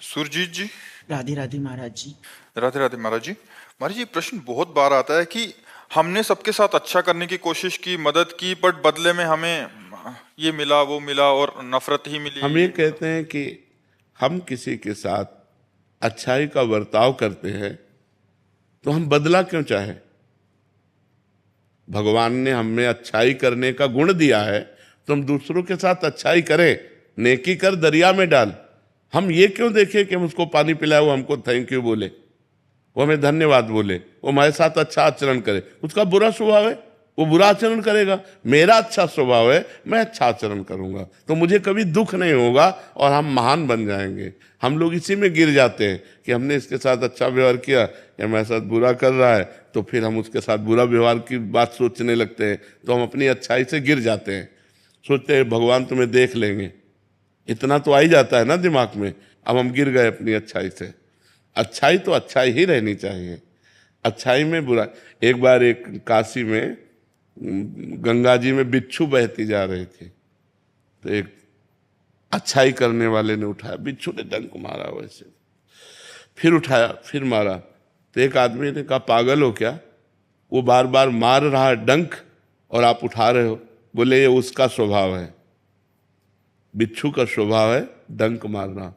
सुरजीत जी। राधे राधे महाराज जी। राधे राधे महाराज जी। महाराज जी, ये प्रश्न बहुत बार आता है कि हमने सबके साथ अच्छा करने की कोशिश की, मदद की, बट बदले में हमें ये मिला वो मिला और नफरत ही मिली, हम ये ये मिला। कहते हैं कि हम किसी के साथ अच्छाई का बर्ताव करते हैं तो हम बदला क्यों चाहें? भगवान ने हमें अच्छाई करने का गुण दिया है तो हम दूसरों के साथ अच्छाई करें। नेकी कर दरिया में डाल। हम ये क्यों देखें कि हम उसको पानी पिलाए, वो हमको थैंक यू बोले, वो हमें धन्यवाद बोले, वो हमारे साथ अच्छा आचरण करे। उसका बुरा स्वभाव है, वो बुरा आचरण करेगा। मेरा अच्छा स्वभाव है, मैं अच्छा आचरण करूंगा तो मुझे कभी दुख नहीं होगा और हम महान बन जाएंगे। हम लोग इसी में गिर जाते हैं कि हमने इसके साथ अच्छा व्यवहार किया, या हमारे साथ बुरा कर रहा है तो फिर हम उसके साथ बुरा व्यवहार की बात सोचने लगते हैं, तो हम अपनी अच्छाई से गिर जाते हैं। सोचते हैं भगवान तुम्हें देख लेंगे, इतना तो आ ही जाता है ना दिमाग में। अब हम गिर गए अपनी अच्छाई से। अच्छाई तो अच्छाई ही रहनी चाहिए, अच्छाई में बुरा। एक बार एक काशी में गंगा जी में बिच्छू बहती जा रही थी, तो एक अच्छाई करने वाले ने उठाया, बिच्छू ने डंक मारा वैसे, फिर उठाया, फिर मारा। तो एक आदमी ने कहा पागल हो क्या, वो बार बार मार रहा है डंक और आप उठा रहे हो। बोले ये उसका स्वभाव है, बिच्छू का स्वभाव है डंक मारना,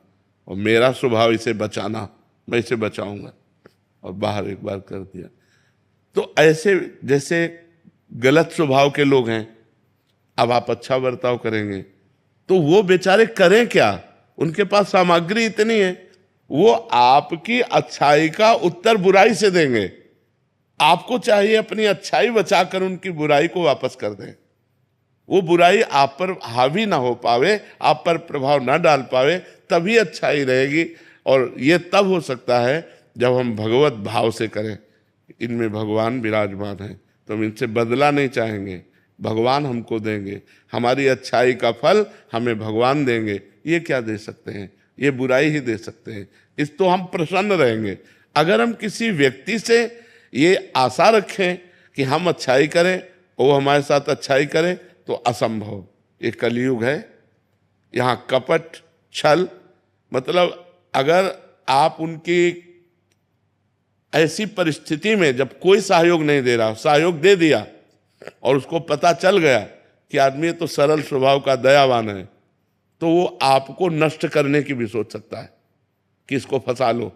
और मेरा स्वभाव इसे बचाना, मैं इसे बचाऊंगा। और बाहर एक बार कर दिया। तो ऐसे जैसे गलत स्वभाव के लोग हैं, अब आप अच्छा बर्ताव करेंगे तो वो बेचारे करें क्या? उनके पास सामग्री इतनी है, वो आपकी अच्छाई का उत्तर बुराई से देंगे। आपको चाहिए अपनी अच्छाई बचाकर उनकी बुराई को वापस कर दें। वो बुराई आप पर हावी ना हो पावे, आप पर प्रभाव ना डाल पावे, तभी अच्छाई रहेगी। और ये तब हो सकता है जब हम भगवत भाव से करें। इनमें भगवान विराजमान है तो हम इनसे बदला नहीं चाहेंगे, भगवान हमको देंगे। हमारी अच्छाई का फल हमें भगवान देंगे। ये क्या दे सकते हैं? ये बुराई ही दे सकते हैं। इस तो हम प्रसन्न रहेंगे। अगर हम किसी व्यक्ति से ये आशा रखें कि हम अच्छाई करें और वो हमारे साथ अच्छाई करे, तो असंभव। ये कलयुग है, यहाँ कपट छल, मतलब अगर आप उनकी ऐसी परिस्थिति में जब कोई सहयोग नहीं दे रहा, सहयोग दे दिया और उसको पता चल गया कि आदमी तो सरल स्वभाव का दयावान है, तो वो आपको नष्ट करने की भी सोच सकता है कि इसको फंसा लो।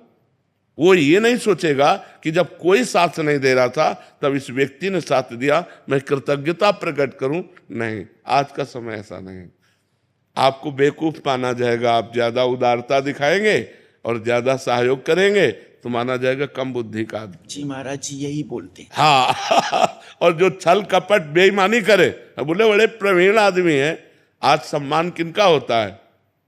वो ये नहीं सोचेगा कि जब कोई साथ नहीं दे रहा था तब इस व्यक्ति ने साथ दिया, मैं कृतज्ञता प्रकट करूं। नहीं, आज का समय ऐसा नहीं। आपको बेवकूफ माना जाएगा, आप ज्यादा उदारता दिखाएंगे और ज्यादा सहयोग करेंगे तो माना जाएगा कम बुद्धि का आदमी। जी महाराज जी यही बोलते हैं। हाँ और जो छल कपट बेईमानी करे, बोले बड़े प्रवीण आदमी है। आज सम्मान किनका होता है?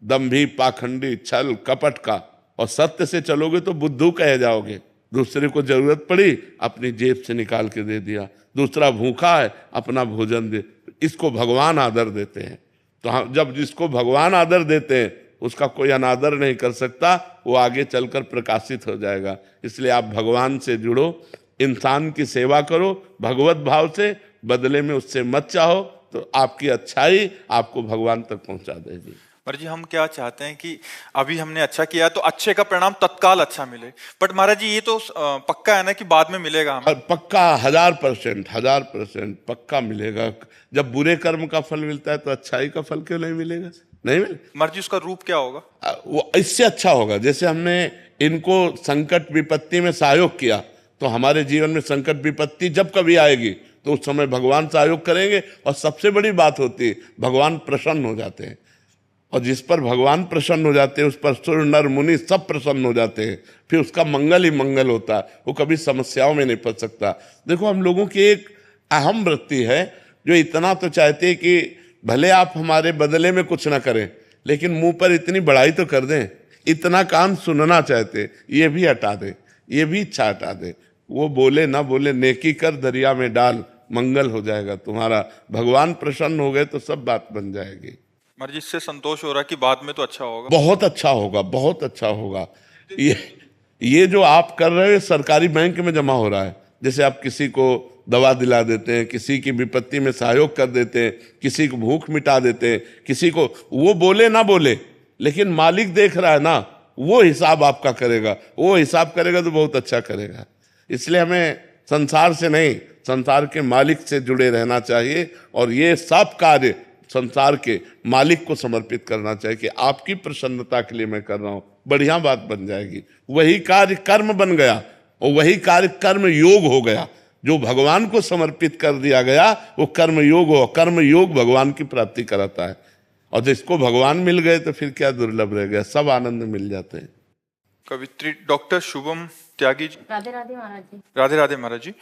दंभी, पाखंडी, छल कपट का। और सत्य से चलोगे तो बुद्धू कहे जाओगे। दूसरे को जरूरत पड़ी, अपनी जेब से निकाल के दे दिया। दूसरा भूखा है, अपना भोजन दे। इसको भगवान आदर देते हैं। तो हम जब जिसको भगवान आदर देते हैं उसका कोई अनादर नहीं कर सकता, वो आगे चलकर प्रकाशित हो जाएगा। इसलिए आप भगवान से जुड़ो, इंसान की सेवा करो भगवत भाव से, बदले में उससे मत चाहो, तो आपकी अच्छाई आपको भगवान तक पहुंचा देगी। महाराज जी, हम क्या चाहते हैं कि अभी हमने अच्छा किया तो अच्छे का परिणाम तत्काल अच्छा मिले, बट महाराज जी ये तो पक्का है ना कि बाद में मिलेगा हमें? पक्का 1000% पक्का मिलेगा। जब बुरे कर्म का फल मिलता है तो अच्छाई का फल क्यों नहीं मिलेगा? नहीं मिले। महाराज जी, उसका रूप क्या होगा? वो इससे अच्छा होगा। जैसे हमने इनको संकट विपत्ति में सहयोग किया, तो हमारे जीवन में संकट विपत्ति जब कभी आएगी तो उस समय भगवान सहयोग करेंगे। और सबसे बड़ी बात होती है, भगवान प्रसन्न हो जाते हैं। और जिस पर भगवान प्रसन्न हो जाते हैं उस पर सुर नर मुनि सब प्रसन्न हो जाते हैं। फिर उसका मंगल ही मंगल होता है, वो कभी समस्याओं में नहीं फंस सकता। देखो, हम लोगों की एक अहम वृत्ति है जो इतना तो चाहते हैं कि भले आप हमारे बदले में कुछ ना करें, लेकिन मुंह पर इतनी बड़ाई तो कर दें। इतना कान सुनना चाहते, ये भी हटा दे, ये भी इच्छा हटा दे। वो बोले ना बोले, नेकी कर दरिया में डाल, मंगल हो जाएगा तुम्हारा। भगवान प्रसन्न हो गए तो सब बात बन जाएगी। महाराज जी, इससे संतोष हो रहा है कि बाद में तो अच्छा होगा? बहुत अच्छा होगा, बहुत अच्छा होगा। ये जो आप कर रहे हो सरकारी बैंक में जमा हो रहा है। जैसे आप किसी को दवा दिला देते हैं, किसी की विपत्ति में सहयोग कर देते हैं, किसी को भूख मिटा देते हैं, किसी को, वो बोले ना बोले लेकिन मालिक देख रहा है ना, वो हिसाब आपका करेगा, वो हिसाब करेगा तो बहुत अच्छा करेगा। इसलिए हमें संसार से नहीं, संसार के मालिक से जुड़े रहना चाहिए और ये सब कार्य संसार के मालिक को समर्पित करना चाहिए कि आपकी प्रसन्नता के लिए मैं कर रहा हूं, बढ़िया बात बन जाएगी। वही कार्य कर्म बन गया और वही कार्य कर्म योग हो गया। जो भगवान को समर्पित कर दिया गया वो कर्म योग हो, कर्म योग भगवान की प्राप्ति कराता है। और जिसको भगवान मिल गए तो फिर क्या दुर्लभ रह गया, सब आनंद मिल जाते हैं। कवित्री डॉक्टर शुभम त्यागी जी। राधे राधे महाराज जी। राधे राधे महाराज जी।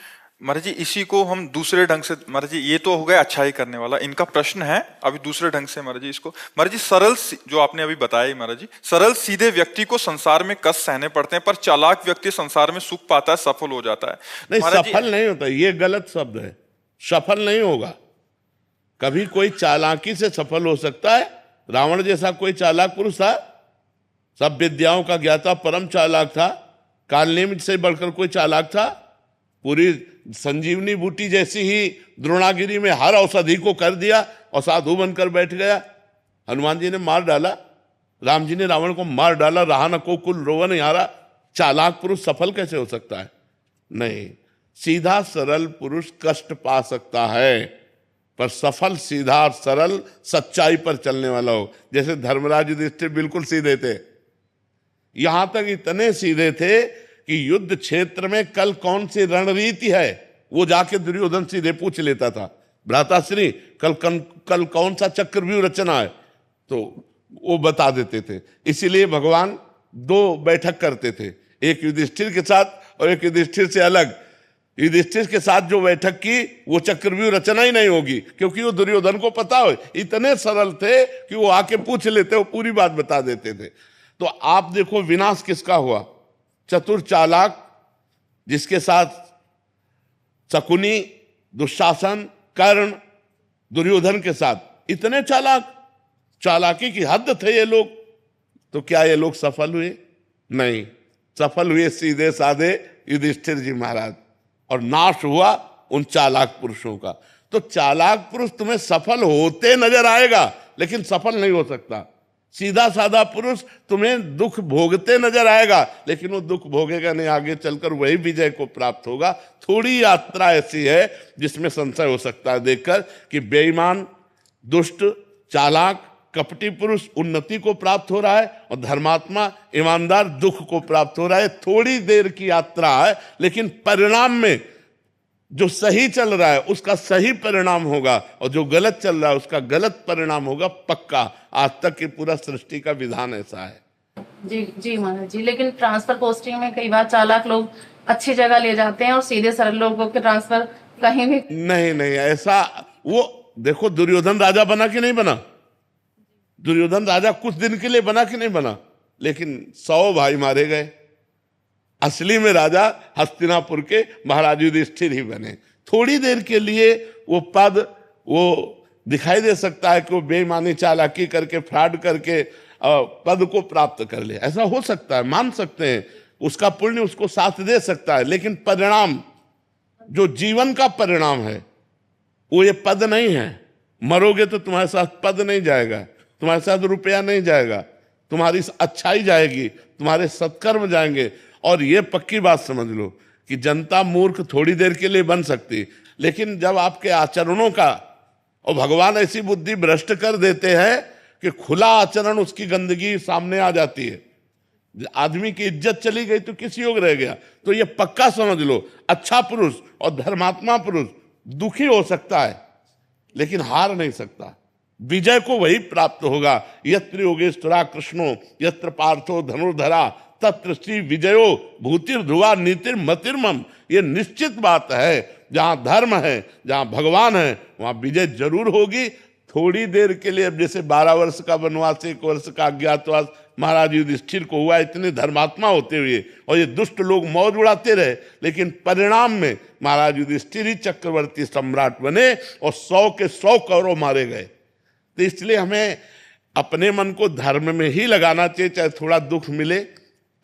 महाराज जी इसी को हम दूसरे ढंग से, महाराज जी ये तो हो गया अच्छाई करने वाला, इनका प्रश्न है अभी दूसरे ढंग से महाराज जी इसको। महाराज जी सरल जो आपने अभी बताया महाराज जी, सरल सीधे व्यक्ति को संसार में कष्ट सहने पड़ते हैं पर चालाक व्यक्ति संसार में सुख पाता है, सफल हो जाता है। नहीं, महाराज जी सफल नहीं होता, ये गलत शब्द है। सफल नहीं होगा कभी। कोई चालाकी से सफल हो सकता है। रावण जैसा कोई चालाक पुरुष था, सब विद्याओं का ज्ञाता, परम चालाक था। कालनेमित से बढ़कर कोई चालाक था? पूरी संजीवनी बूटी जैसी ही द्रोणागिरी में हर औषधि को कर दिया और साधु बनकर बैठ गया। हनुमान जी ने मार डाला, राम जी ने रावण को मार डाला, रहा न को कुल रोवन यारा। चालाक पुरुष सफल कैसे हो सकता है? नहीं, सीधा सरल पुरुष कष्ट पा सकता है पर सफल सीधा और सरल सच्चाई पर चलने वाला हो। जैसे धर्मराज युधिष्ठिर बिल्कुल सीधे थे, यहां तक इतने सीधे थे कि युद्ध क्षेत्र में कल कौन सी रणनीति है वो जाके दुर्योधन सीधे पूछ लेता था। भ्राताश्री कल कौन सा चक्रव्यूह रचना है, तो वो बता देते थे। इसीलिए भगवान दो बैठक करते थे, एक युधिष्ठिर के साथ और एक युधिष्ठिर से अलग। युधिष्ठिर के साथ जो बैठक की वो चक्रव्यूह रचना ही नहीं होगी, क्योंकि वो दुर्योधन को पता हो। इतने सरल थे कि वो आके पूछ लेते, वो पूरी बात बता देते थे। तो आप देखो विनाश किसका हुआ? चतुर चालाक, जिसके साथ शकुनी, दुशासन, कर्ण, दुर्योधन के साथ इतने चालाक, चालाकी की हद थे ये लोग। तो क्या ये लोग सफल हुए? नहीं, सफल हुए सीधे साधे युधिष्ठिर जी महाराज, और नाश हुआ उन चालाक पुरुषों का। तो चालाक पुरुष तुम्हें सफल होते नजर आएगा लेकिन सफल नहीं हो सकता। सीधा साधा पुरुष तुम्हें दुख भोगते नजर आएगा लेकिन वो दुख भोगेगा नहीं, आगे चलकर वही विजय को प्राप्त होगा। थोड़ी यात्रा ऐसी है जिसमें संशय हो सकता है देखकर कि बेईमान, दुष्ट, चालाक, कपटी पुरुष उन्नति को प्राप्त हो रहा है और धर्मात्मा, ईमानदार दुख को प्राप्त हो रहा है। थोड़ी देर की यात्रा है लेकिन परिणाम में जो सही चल रहा है उसका सही परिणाम होगा और जो गलत चल रहा है उसका गलत परिणाम होगा पक्का। आज तक की पूरा सृष्टि का विधान ऐसा है। जी जी महाराज जी। लेकिन ट्रांसफर पोस्टिंग में कई बार चालाक लोग अच्छी जगह ले जाते हैं और सीधे सरल लोगों के ट्रांसफर कहीं भी नहीं ऐसा। वो देखो दुर्योधन राजा बना कि नहीं बना? दुर्योधन राजा कुछ दिन के लिए बना कि नहीं बना? लेकिन 100 भाई मारे गए। असली में राजा हस्तिनापुर के महाराज युधिष्ठिर ही बने। थोड़ी देर के लिए वो पद वो दिखाई दे सकता है कि वो बेईमानी, चालाकी करके, फ्रॉड करके पद को प्राप्त कर ले, ऐसा हो सकता है, मान सकते हैं। उसका पुण्य उसको साथ दे सकता है, लेकिन परिणाम जो जीवन का परिणाम है वो ये पद नहीं है। मरोगे तो तुम्हारे साथ पद नहीं जाएगा, तुम्हारे साथ रुपया नहीं जाएगा, तुम्हारी अच्छाई जाएगी, तुम्हारे सत्कर्म जाएंगे। और ये पक्की बात समझ लो कि जनता मूर्ख थोड़ी देर के लिए बन सकती, लेकिन जब आपके आचरणों का, और भगवान ऐसी बुद्धि भ्रष्ट कर देते हैं कि खुला आचरण उसकी गंदगी सामने आ जाती है। आदमी की इज्जत चली गई तो किस योग रह गया? तो ये पक्का समझ लो, अच्छा पुरुष और धर्मात्मा पुरुष दुखी हो सकता है लेकिन हार नहीं सकता। विजय को वही प्राप्त होगा। यत्र योगेश्वरा कृष्णो यत्र पार्थो धनुर्धरा तत्र श्री विजयो भूतिर ध्रुवा नीतिर मतिर्मम। ये निश्चित बात है, जहां धर्म है, जहां भगवान है, वहां विजय जरूर होगी। थोड़ी देर के लिए, अब जैसे 12 वर्ष का वनवास, 1 वर्ष का अज्ञातवास महाराज युधिष्ठिर को हुआ, इतने धर्मात्मा होते हुए, और ये दुष्ट लोग मौज उड़ाते रहे, लेकिन परिणाम में महाराज युधिष्ठिर ही चक्रवर्ती सम्राट बने और 100 के 100 कौरव मारे गए। तो इसलिए हमें अपने मन को धर्म में ही लगाना चाहिए, चाहे थोड़ा दुख मिले,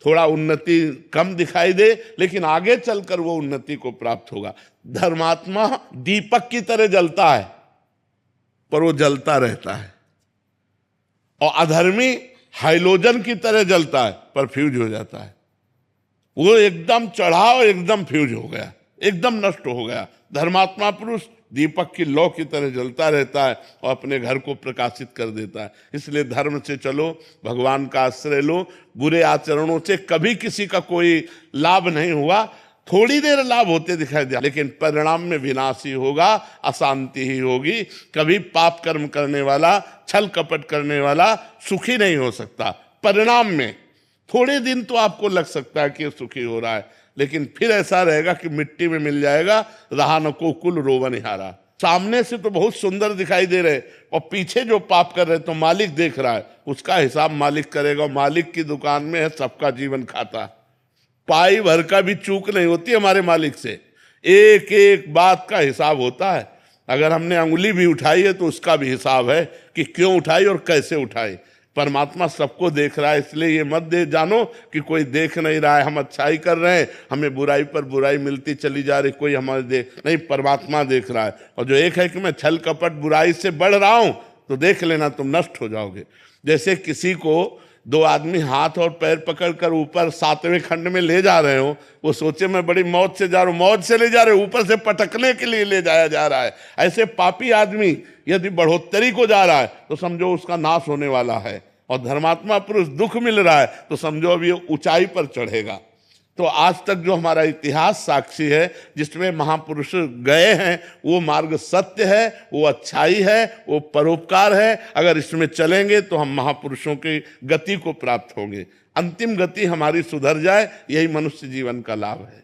थोड़ा उन्नति कम दिखाई दे, लेकिन आगे चलकर वो उन्नति को प्राप्त होगा। धर्मात्मा दीपक की तरह जलता है पर वो जलता रहता है, और अधर्मी हाइलोजन की तरह जलता है पर फ्यूज हो जाता है। वो एकदम चढ़ा और एकदम फ्यूज हो गया, एकदम नष्ट हो गया। धर्मात्मा पुरुष दीपक की लौ की तरह जलता रहता है और अपने घर को प्रकाशित कर देता है। इसलिए धर्म से चलो, भगवान का आश्रय लो। बुरे आचरणों से कभी किसी का कोई लाभ नहीं हुआ, थोड़ी देर लाभ होते दिखाई दिया, लेकिन परिणाम में विनाश ही होगा, अशांति ही होगी। कभी पाप कर्म करने वाला, छल कपट करने वाला सुखी नहीं हो सकता। परिणाम में थोड़े दिन तो आपको लग सकता है कि सुखी हो रहा है, लेकिन फिर ऐसा रहेगा कि मिट्टी में मिल जाएगा, रहा न को कुल रोवनिहारा। सामने से तो बहुत सुंदर दिखाई दे रहे और पीछे जो पाप कर रहे तो मालिक देख रहा है, उसका हिसाब मालिक करेगा। मालिक की दुकान में है, सबका जीवन खाता। पाई भर का भी चूक नहीं होती हमारे मालिक से, एक एक बात का हिसाब होता है। अगर हमने अंगुली भी उठाई है तो उसका भी हिसाब है कि क्यों उठाई और कैसे उठाई। परमात्मा सबको देख रहा है, इसलिए ये मत दे जानो कि कोई देख नहीं रहा है, हम अच्छाई कर रहे हैं, हमें बुराई पर बुराई मिलती चली जा रही, कोई हमारे देख नहीं, परमात्मा देख रहा है। और जो एक है कि मैं छल कपट बुराई से बढ़ रहा हूं, तो देख लेना तुम नष्ट हो जाओगे। जैसे किसी को दो आदमी हाथ और पैर पकड़कर ऊपर 7वें खंड में ले जा रहे हो, वो सोचे मैं बड़ी मौज से जा रहा हूं, मौज से ले जा रहे हो, ऊपर से पटकने के लिए ले जाया जा रहा है। ऐसे पापी आदमी यदि बढ़ोतरी को जा रहा है तो समझो उसका नाश होने वाला है, और धर्मात्मा पुरुष दुख मिल रहा है तो समझो अब ये ऊंचाई पर चढ़ेगा। तो आज तक जो हमारा इतिहास साक्षी है, जिसमें महापुरुष गए हैं, वो मार्ग सत्य है, वो अच्छाई है, वो परोपकार है। अगर इसमें चलेंगे तो हम महापुरुषों की गति को प्राप्त होंगे। अंतिम गति हमारी सुधर जाए, यही मनुष्य जीवन का लाभ है।